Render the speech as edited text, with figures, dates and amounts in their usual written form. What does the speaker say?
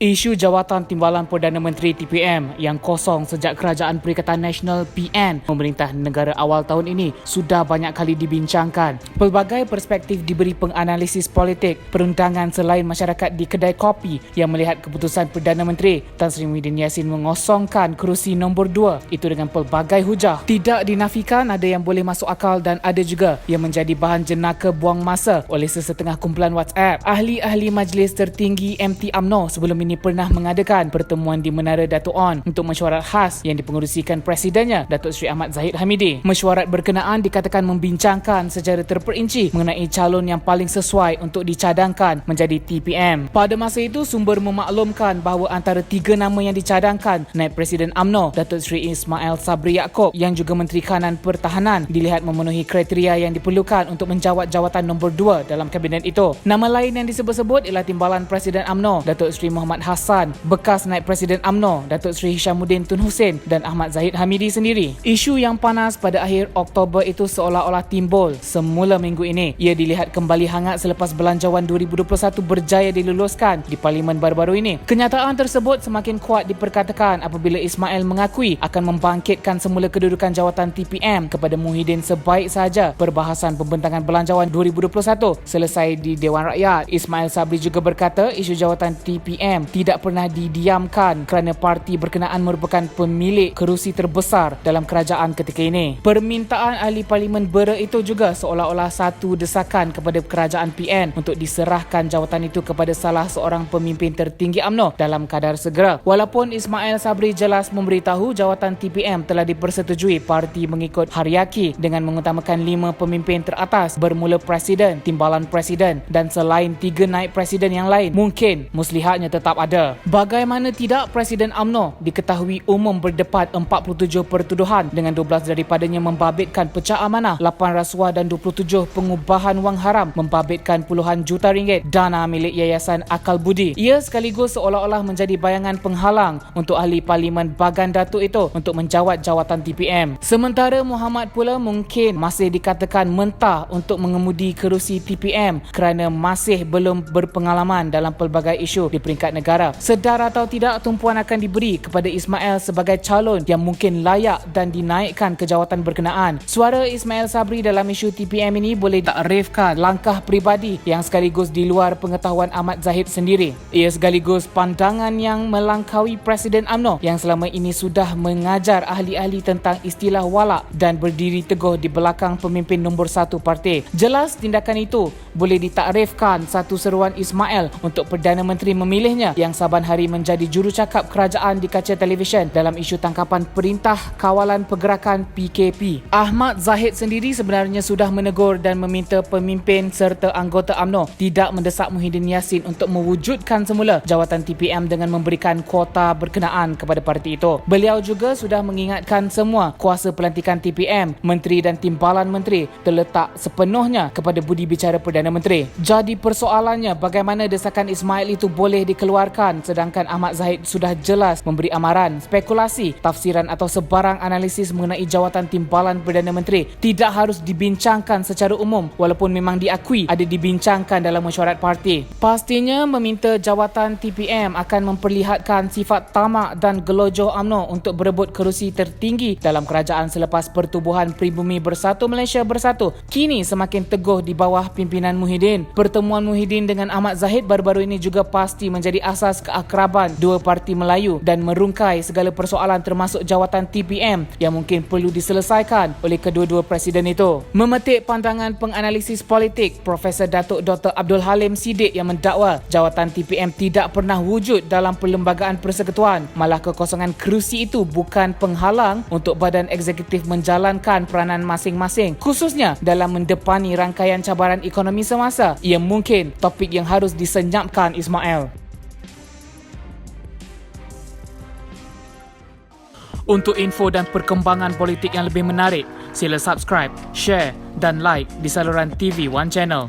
Isu jawatan Timbalan Perdana Menteri TPM yang kosong sejak Kerajaan Perikatan Nasional PN memerintah negara awal tahun ini sudah banyak kali dibincangkan. Pelbagai perspektif diberi penganalisis politik perundangan selain masyarakat di kedai kopi yang melihat keputusan Perdana Menteri Tan Sri Muhyiddin Yassin mengosongkan kerusi nombor 2 itu dengan pelbagai hujah. Tidak dinafikan ada yang boleh masuk akal dan ada juga yang menjadi bahan jenaka buang masa oleh sesetengah kumpulan WhatsApp. Ahli-ahli Majlis Tertinggi MT UMNO sebelum ini pernah mengadakan pertemuan di Menara Dato' On untuk mesyuarat khas yang dipengerusikan Presidennya Datuk Seri Ahmad Zahid Hamidi. Mesyuarat berkenaan dikatakan membincangkan secara terperinci mengenai calon yang paling sesuai untuk dicadangkan menjadi TPM. Pada masa itu, sumber memaklumkan bahawa antara 3 nama yang dicadangkan, Naib Presiden UMNO Datuk Seri Ismail Sabri Yaakob yang juga Menteri Kanan Pertahanan dilihat memenuhi kriteria yang diperlukan untuk menjawat jawatan nombor 2 dalam kabinet itu. Nama lain yang disebut-sebut ialah Timbalan Presiden UMNO Datuk Seri Muhammad Hassan, bekas Naib Presiden UMNO Datuk Seri Hishamuddin Tun Hussein dan Ahmad Zahid Hamidi sendiri. Isu yang panas pada akhir Oktober itu seolah-olah timbul semula minggu ini. Ia dilihat kembali hangat selepas Belanjawan 2021 berjaya diluluskan di Parlimen baru-baru ini. Kenyataan tersebut semakin kuat diperkatakan apabila Ismail mengakui akan membangkitkan semula kedudukan jawatan TPM kepada Muhyiddin sebaik sahaja perbahasan pembentangan Belanjawan 2021 selesai di Dewan Rakyat. Ismail Sabri juga berkata isu jawatan TPM tidak pernah didiamkan kerana parti berkenaan merupakan pemilik kerusi terbesar dalam kerajaan ketika ini. Permintaan ahli parlimen BERA itu juga seolah-olah satu desakan kepada kerajaan PN untuk diserahkan jawatan itu kepada salah seorang pemimpin tertinggi UMNO dalam kadar segera. Walaupun Ismail Sabri jelas memberitahu jawatan TPM telah dipersetujui parti mengikut hierarki dengan mengutamakan 5 pemimpin teratas bermula Presiden, Timbalan Presiden dan selain 3 naib Presiden yang lain, mungkin muslihatnya tetap ada. Bagaimana tidak, Presiden UMNO diketahui umum berdepan 47 pertuduhan dengan 12 daripadanya membabitkan pecah amanah, 8 rasuah dan 27 pengubahan wang haram membabitkan puluhan juta ringgit dana milik Yayasan Akal Budi. Ia sekaligus seolah-olah menjadi bayangan penghalang untuk ahli Parlimen Bagan Datuk itu untuk menjawat jawatan TPM. Sementara Muhammad pula mungkin masih dikatakan mentah untuk mengemudi kerusi TPM kerana masih belum berpengalaman dalam pelbagai isu di peringkat negara. Sedar atau tidak, tumpuan akan diberi kepada Ismail sebagai calon yang mungkin layak dan dinaikkan ke jawatan berkenaan. Suara Ismail Sabri dalam isu TPM ini boleh takrifkan langkah peribadi yang sekaligus di luar pengetahuan Ahmad Zahid sendiri. Ia sekaligus pandangan yang melangkaui Presiden UMNO yang selama ini sudah mengajar ahli-ahli tentang istilah walak dan berdiri teguh di belakang pemimpin nombor 1 parti. Jelas tindakan itu boleh ditakrifkan satu seruan Ismail untuk Perdana Menteri memilihnya yang saban hari menjadi jurucakap kerajaan di kaca televisyen dalam isu tangkapan Perintah Kawalan Pergerakan PKP. Ahmad Zahid sendiri sebenarnya sudah menegur dan meminta pemimpin serta anggota UMNO tidak mendesak Muhyiddin Yassin untuk mewujudkan semula jawatan TPM dengan memberikan kuota berkenaan kepada parti itu. Beliau juga sudah mengingatkan semua kuasa pelantikan TPM, menteri dan timbalan menteri terletak sepenuhnya kepada budi bicara Perdana Menteri. Jadi persoalannya bagaimana desakan Ismail itu boleh dikeluarkan sedangkan Ahmad Zahid sudah jelas memberi amaran, spekulasi, tafsiran atau sebarang analisis mengenai jawatan timbalan Perdana Menteri tidak harus dibincangkan secara umum walaupun memang diakui ada dibincangkan dalam mesyuarat parti. Pastinya meminta jawatan TPM akan memperlihatkan sifat tamak dan gelojoh UMNO untuk berebut kerusi tertinggi dalam kerajaan selepas pertubuhan Pribumi Bersatu Malaysia Bersatu kini semakin teguh di bawah pimpinan Muhyiddin. Pertemuan Muhyiddin dengan Ahmad Zahid baru-baru ini juga pasti menjadi asas keakraban dua parti Melayu dan merungkai segala persoalan termasuk jawatan TPM yang mungkin perlu diselesaikan oleh kedua-dua presiden itu. Memetik pandangan penganalisis politik Profesor Datuk Dr. Abdul Halim Siddiq yang mendakwa jawatan TPM tidak pernah wujud dalam Perlembagaan Persekutuan, malah kekosongan kerusi itu bukan penghalang untuk badan eksekutif menjalankan peranan masing-masing khususnya dalam mendepani rangkaian cabaran ekonomi semasa. Ia mungkin topik yang harus disenyapkan Ismail. Untuk info dan perkembangan politik yang lebih menarik, sila subscribe, share dan like di saluran TV One Channel.